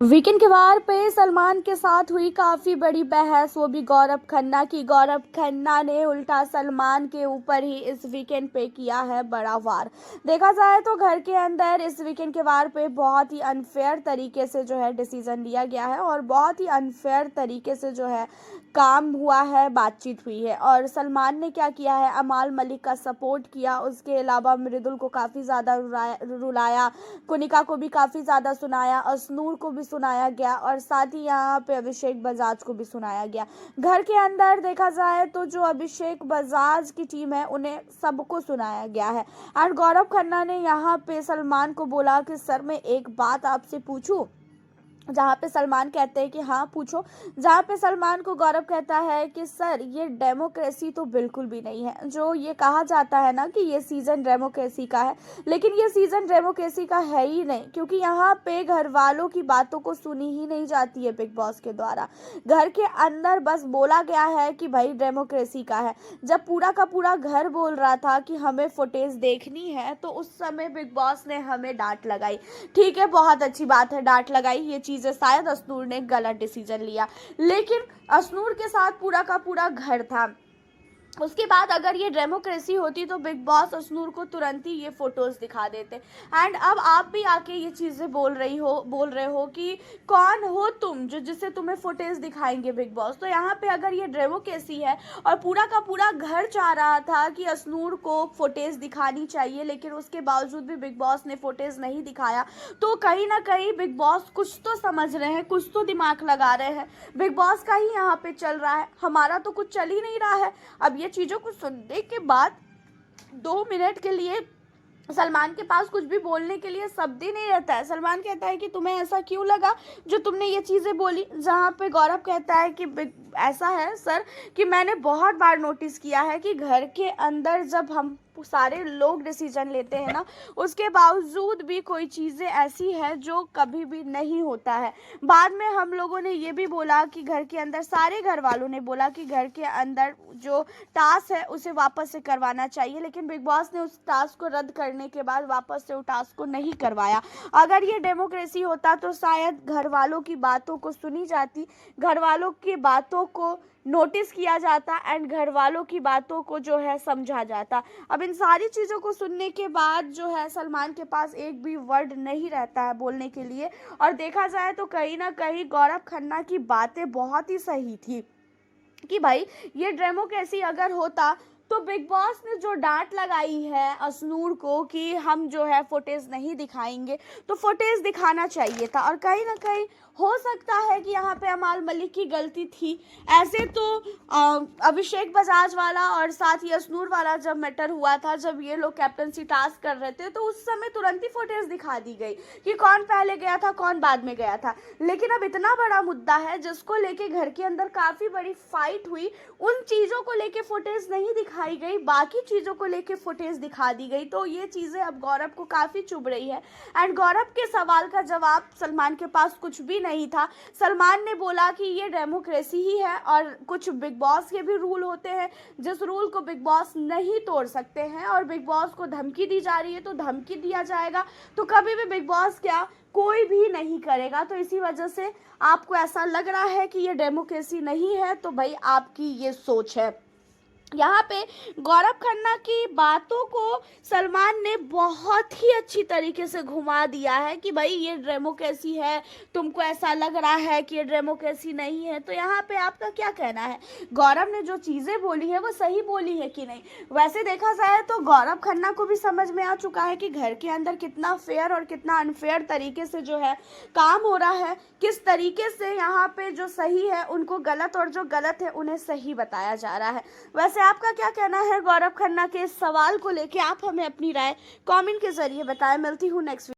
Weekend के वार पे सलमान के साथ हुई काफी बड़ी बहस, वो भी गौरव खन्ना की। गौरव खन्ना ने उल्टा सलमान के ऊपर ही इस वीकेंड पे किया है बड़ा वार। देखा जाए तो घर के अंदर इस वीकेंड के वार पे बहुत ही अनफेयर तरीके से जो है डिसीजन लिया गया है और बहुत ही अनफेयर तरीके से जो है काम हुआ है, बातचीत हुई है। और सलमान ने क्या किया है, अमाल मलिक का सपोर्ट किया, उसके अलावा मृदुल को काफ़ी ज़्यादा रुलाया, कुनिका को भी काफ़ी ज़्यादा सुनाया, असनूर को भी सुनाया गया और साथ ही यहाँ पे अभिषेक बजाज को भी सुनाया गया। घर के अंदर देखा जाए तो जो अभिषेक बजाज की टीम है उन्हें सबको सुनाया गया है। एंड गौरव खन्ना ने यहाँ पे सलमान को बोला कि सर मैं एक बात आपसे पूछूं, जहाँ पे सलमान कहते हैं कि हाँ पूछो। जहाँ पे सलमान को गौरव कहता है कि सर ये डेमोक्रेसी तो बिल्कुल भी नहीं है। जो ये कहा जाता है ना कि ये सीज़न डेमोक्रेसी का है, लेकिन ये सीज़न डेमोक्रेसी का है ही नहीं, क्योंकि यहाँ पे घर वालों की बातों को सुनी ही नहीं जाती है बिग बॉस के द्वारा। घर के अंदर बस बोला गया है कि भाई डेमोक्रेसी का है। जब पूरा का पूरा घर बोल रहा था कि हमें फुटेज देखनी है, तो उस समय बिग बॉस ने हमें डांट लगाई। ठीक है, बहुत अच्छी बात है, डांट लगाई, ये चीज़ें शायद असनूर ने गलत डिसीजन लिया, लेकिन असनूर के साथ पूरा का पूरा घर था। उसके बाद अगर ये डेमोक्रेसी होती तो बिग बॉस असनूर को तुरंत ही ये फोटोज दिखा देते। एंड अब आप भी आके ये चीज़ें बोल रहे हो कि कौन हो तुम जो जिससे तुम्हें फुटेज दिखाएंगे बिग बॉस। तो यहाँ पे अगर ये डेमोक्रेसी है और पूरा का पूरा घर चाह रहा था कि असनूर को फुटेज दिखानी चाहिए, लेकिन उसके बावजूद भी बिग बॉस ने फुटेज नहीं दिखाया, तो कहीं ना कहीं बिग बॉस कुछ तो समझ रहे हैं, कुछ तो दिमाग लगा रहे हैं। बिग बॉस का ही यहाँ पे चल रहा है, हमारा तो कुछ चल ही नहीं रहा है। अब ये चीज़ों को सुनने के बाद 2 मिनट के लिए सलमान के पास कुछ भी बोलने के लिए शब्द ही नहीं रहता है। सलमान कहता है कि तुम्हें ऐसा क्यों लगा जो तुमने ये चीज़ें बोली, जहाँ पे गौरव कहता है कि ऐसा है सर कि मैंने बहुत बार नोटिस किया है कि घर के अंदर जब हम सारे लोग डिसीजन लेते हैं ना, उसके बावजूद भी कोई चीज़ें ऐसी है जो कभी भी नहीं होता है। बाद में हम लोगों ने ये भी बोला कि घर के अंदर सारे घर वालों ने बोला कि घर के अंदर जो टास्क है उसे वापस से करवाना चाहिए, लेकिन बिग बॉस ने उस टास्क को रद्द करने के बाद वापस से उस टास्क को नहीं करवाया। अगर ये डेमोक्रेसी होता तो शायद घर वालों की बातों को सुनी जाती, घर वालों की बातों को नोटिस किया जाता एंड घर वालों की बातों को जो है समझा जाता। अब इन सारी चीज़ों को सुनने के बाद जो है सलमान के पास एक भी वर्ड नहीं रहता है बोलने के लिए। और देखा जाए तो कहीं ना कहीं गौरव खन्ना की बातें बहुत ही सही थी कि भाई ये डेमोक्रेसी अगर होता तो बिग बॉस ने जो डांट लगाई है असनूर को कि हम जो है फुटेज नहीं दिखाएंगे, तो फुटेज दिखाना चाहिए था। और कहीं ना कहीं हो सकता है कि यहाँ पे अमाल मलिक की गलती थी। ऐसे तो अभिषेक बजाज वाला और साथ ही असनूर वाला जब मैटर हुआ था, जब ये लोग कैप्टनसी टास्क कर रहे थे, तो उस समय तुरंत ही फुटेज दिखा दी गई कि कौन पहले गया था कौन बाद में गया था। लेकिन अब इतना बड़ा मुद्दा है जिसको लेके घर के अंदर काफ़ी बड़ी फाइट हुई, उन चीज़ों को लेके फुटेज नहीं दिखाई गई, बाकी चीज़ों को लेके फुटेज दिखा दी गई। तो ये चीज़ें अब गौरव को काफ़ी चुभ रही है। एंड गौरव के सवाल का जवाब सलमान के पास कुछ भी नहीं था। सलमान ने बोला कि ये डेमोक्रेसी ही है और कुछ बिग बॉस के भी रूल होते हैं, जिस रूल को बिग बॉस नहीं तोड़ सकते हैं। और बिग बॉस को धमकी दी जा रही है तो धमकी दिया जाएगा, तो कभी भी बिग बॉस क्या कोई भी नहीं करेगा। तो इसी वजह से आपको ऐसा लग रहा है कि ये डेमोक्रेसी नहीं है, तो भाई आपकी ये सोच है। यहाँ पे गौरव खन्ना की बातों को सलमान ने बहुत ही अच्छी तरीके से घुमा दिया है कि भाई ये डेमोक्रेसी है, तुमको ऐसा लग रहा है कि ये डेमोक्रेसी नहीं है। तो यहाँ पे आपका क्या कहना है, गौरव ने जो चीज़ें बोली है वो सही बोली है कि नहीं? वैसे देखा जाए तो गौरव खन्ना को भी समझ में आ चुका है कि घर के अंदर कितना फेयर और कितना अनफेयर तरीके से जो है काम हो रहा है, किस तरीके से यहाँ पे जो सही है उनको गलत और जो गलत है उन्हें सही बताया जा रहा है। वैसे आपका क्या कहना है गौरव खन्ना के इस सवाल को लेके? आप हमें अपनी राय कमेंट के जरिए बताएं। मिलती हूँ नेक्स्ट